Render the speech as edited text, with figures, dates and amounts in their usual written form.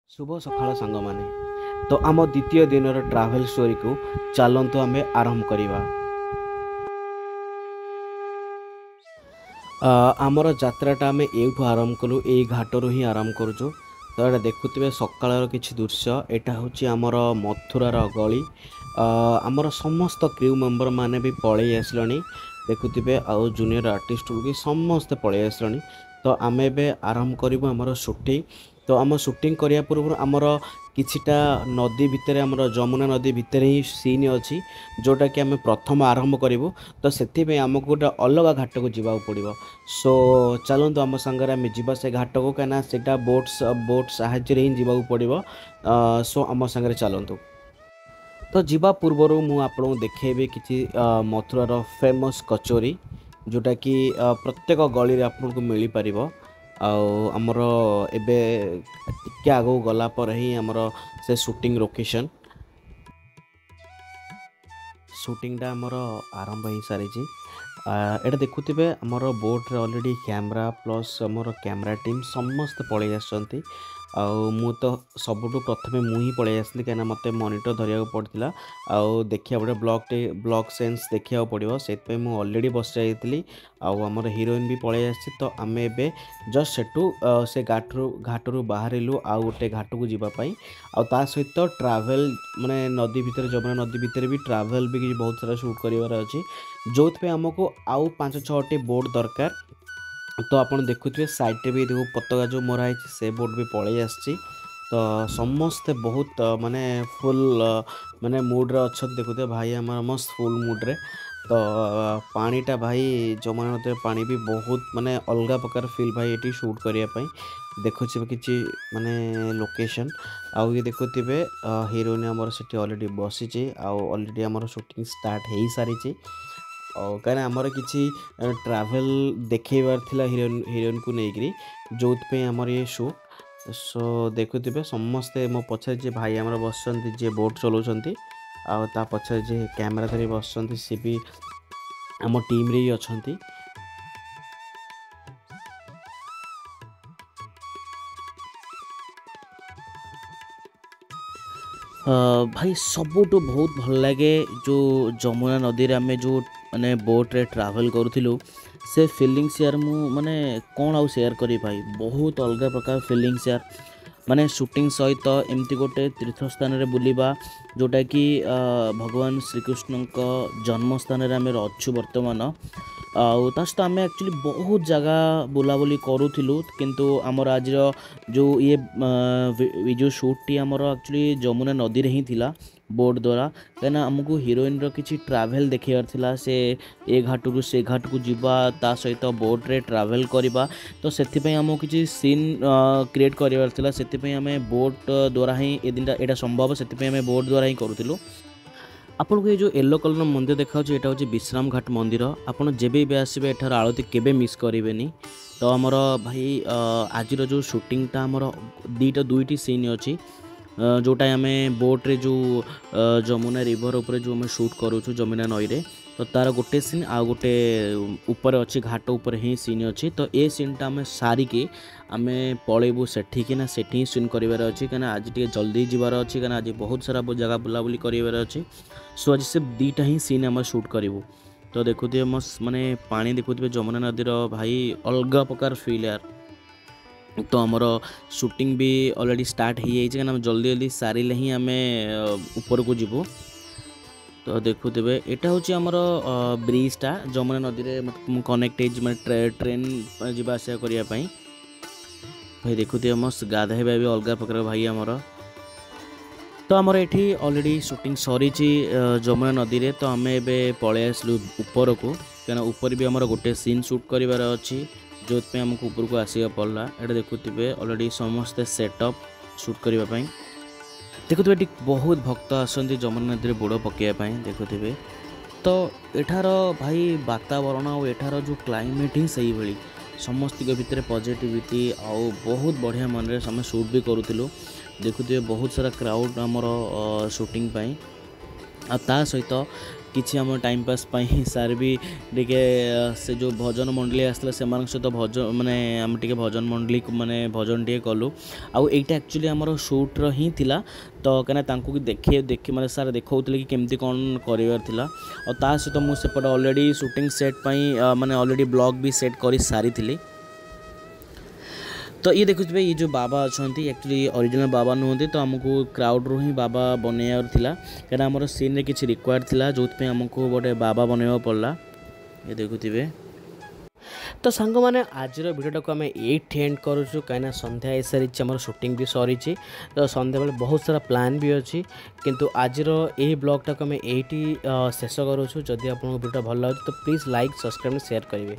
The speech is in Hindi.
शुभ सकाळ सांगमाने तो आम द्वितीय दिन ट्राभेल स्टोरी को चलतु आम आरंभ करवा। आमर यात्राटा आम एठू आरंभ कलु यही घाटरू ही आरंभ करुचु। तो ये देखुवे सकाळ किसी दृश्य यहाँ हूँ आमर मथुरार गली। आमर समस्त क्रू मेम्बर मैंने भी पलि आसले देखुवे आउ जूनियर आर्टिस्ट भी समस्ते पलि आसले। तो आम ए आरंभ करूँ आमर शूटिंग। तो आम शूटिंग करने पूर्व आमर किछिटा नदी भितर आमर जमुना नदी भितर ही सीन अच्छी जोटा कि आम प्रथम आरंभ करूँ। तो से आमको गोटे अलग घाट को जावाक पड़ो। सो चलतु आम सांगे आम जा से घाट को कहीं से बोट साहाय्य ही जावाक पड़ो। सो आम सांगे चलतु। तो जीवा पूर्वर मु आपको देखेबी कि मथुरार फेमस कचोरी जोटा कि प्रत्येक गली रे आपको मिल पार। आमर एबे टिके आगो गला पर ही आमर से शूटिंग लोकेशन शूटिंगटा आमर आरंभ हो सारी। एटा देखुवे आमर बोट्रे अलरेडी कैमरा प्लस आमर कैमरा टीम समस्त पलि आसछन्ती। मु तो सबुठु प्रथमे मुही पलि आसली कहीं मते मॉनिटर धरिया पड़ता। आउ देखिया पड़े ब्लॉक सेन्स देखिया पड़ो से अलरेडी बस जाइली। आमर हिरोइन भी पलि आसी। तो आम ए जस्ट सेठू से घाटरू बाहरिलु आउ गोटे घाट को जावाई। आ सहित ट्राभेल माने नदी भितर जमुना नदी भितर भी ट्राभेल भी बहुत सारा शूट करार अच्छी जो आमको आउ 5-6टी बोट दरकार। तो आपन देखुए साइड भी देखो पताका जो मराई से बोट भी पलि आसी। तो समस्ते बहुत माने फुल माने मुड्रे अच्छा देखुए भाई आम मस्त फुल मुड्रे। तो पानीटा भाई जमुना नदी पानी भी बहुत माने अलग प्रकार फिल भाई ये शूट करने देखुचे कि माने लोकेशन। आउ ये देखुवे हिरोइन आमर से अलरेडी बसीचे अलरेडी आमर शूटिंग स्टार्ट हो सारी। और कहीं आमर कि ट्राभेल देखेबार थिला हिरोइन को लेकरी जो आमर ये शूट। सो देखुवे समस्ते मो पछे जे भाई आमर बस जे बोट चलाउछन्ती आ पछे जे कैमरा धरी बस सी भी आम टीम रे ही अछन्ती। भाई सबुठु बहुत भल लगे जो जमुना नदी रे आमे जो माने बोट रे ट्रावेल करूथिलु से फीलिंग्स यार मु माने कौन आउ शेयर करी भाई बहुत अलग प्रकार फीलिंग्स यार। माने शूटिंग सहित एमती गोटे तीर्थ स्थान रे बुलिबा जोटा कि भगवान श्रीकृष्ण जन्म स्थान रे आमे अच्छु वर्तमान। ता सहित आम एक्चुअली बहुत जगह बुलाबुली करूँ किंतु आमर आज जो ये जो शूटी आमर एक्चुअली जमुना नदी रे ही थिला बोट द्वारा कहीं आमको हिरोइन किसी ट्राभेल देखार थिला से ए घाटू से घाट को जीवा ता सहित बोट रे ट्राभेल करवा। तो से आमको किसी सीन क्रिएट करार थिला से आम बोट द्वारा ही ए दिनटा एटा संभव से बोट द्वारा ही करूँ। आपको ये जो येलो कलर मंदिर देखा यहाँ हूँ विश्राम घाट मंदिर। आपड़ जब भी आसवे एठार आलती केबे मिस करेंगे। तो आमर भाई आज जो शूटिंगटा आमर दुईटी सीन अच्छी जोटा आम बोट्रे जो जमुना रिवर उपर जो आम शूट करूँ जमुना नई रे। तो तार गोटे सीन आ गोटे ऊपर अच्छी घाट उपर ही सीन अच्छी। तो ये सीनटा आम सारिकी आम पलैबू सेठिकी सेठी सीन करार अच्छी कहीं आज टे जल्दी जीवार अच्छी कहीं आज बहुत सारा जगह बुलाबुली करार अच्छी। सो आज से दुईटा ही सीन आम शूट करूँ। तो देखुए मस्त माने पानी देखुए जमुना नदीर भाई अलग प्रकार फिल यार। तो आमर शूटिंग भी ऑलरेडी स्टार्ट हो जाए जल्दी जल्दी सारे ही आम ऊपर को जीवु। तो देखुए यहाँ हूँ आमर ब्रिजटा जमुना नदी में कनेक्ट हो ट्रेन जावास करने भाई देखुए मस्त गाधेबा भी अलग प्रकार भाई आमर। तो आमर ये ऑलरेडी शूटिंग सरी जमुना नदी रे। तो आम ए पलि आसलु ऊपर को कहीं ऊपर भी आमर गोटे सीन शूट करार अच्छी जो आमको ऊपर को आसवा पड़ा। ये देखुए ऑलरेडी समस्ते सेटअप शूट करने देखुए ये बहुत भक्त आसती जमुना नदी बुड़ पकड़ापी देखुए। तो एठार भाई वातावरण और एठार जो क्लाइमेट ही सही भाई समस्त भितर पॉजिटिविटी आउ बहुत बढ़िया मन में शूट भी करूँ। देखुए बहुत सारा क्राउड आमर शूटिंग पाई ता सहित किसी आम टाइम पास सार भी टे से जो भजन मंडली आसला से सहित भजन माने आम टे भजन मंडली माने भजन टे कलु आउ एटा एक्चुअली आमर शूट्र ही थिला तो कहीं देखे माने सार देखौतले कि केमती कौन करार थिला और ता सहित मु सेपटे ऑलरेडी शूटिंग सेट माने ऑलरेडी ब्लॉग भी सेट कर सारी थी। तो ये देखुए ये जो बाबा अच्छा एक्चुअली ओरिजिनल बाबा नुहति तो आमको क्राउड रू ही बाबा बनैयार थिला कहीं आमर सीन रे किछि रिक्वायर्ड थिला जो आमको गोटे बाबा बनैया पड़ला। ये देखुए तो सांग मैंने आज भिडियोटा को आम ये एंड करूँ कहीं संध्या हो सारी आम शूटिंग भी सरी तो संध्या बेले बहुत सारा प्लान भी अच्छी किंतु आज यही ब्लॉगटा को आम ये शेष करूँ जदि आपको भिडियो भल लगे तो प्लीज़ लाइक सब्सक्राइब शेयर करेंगे।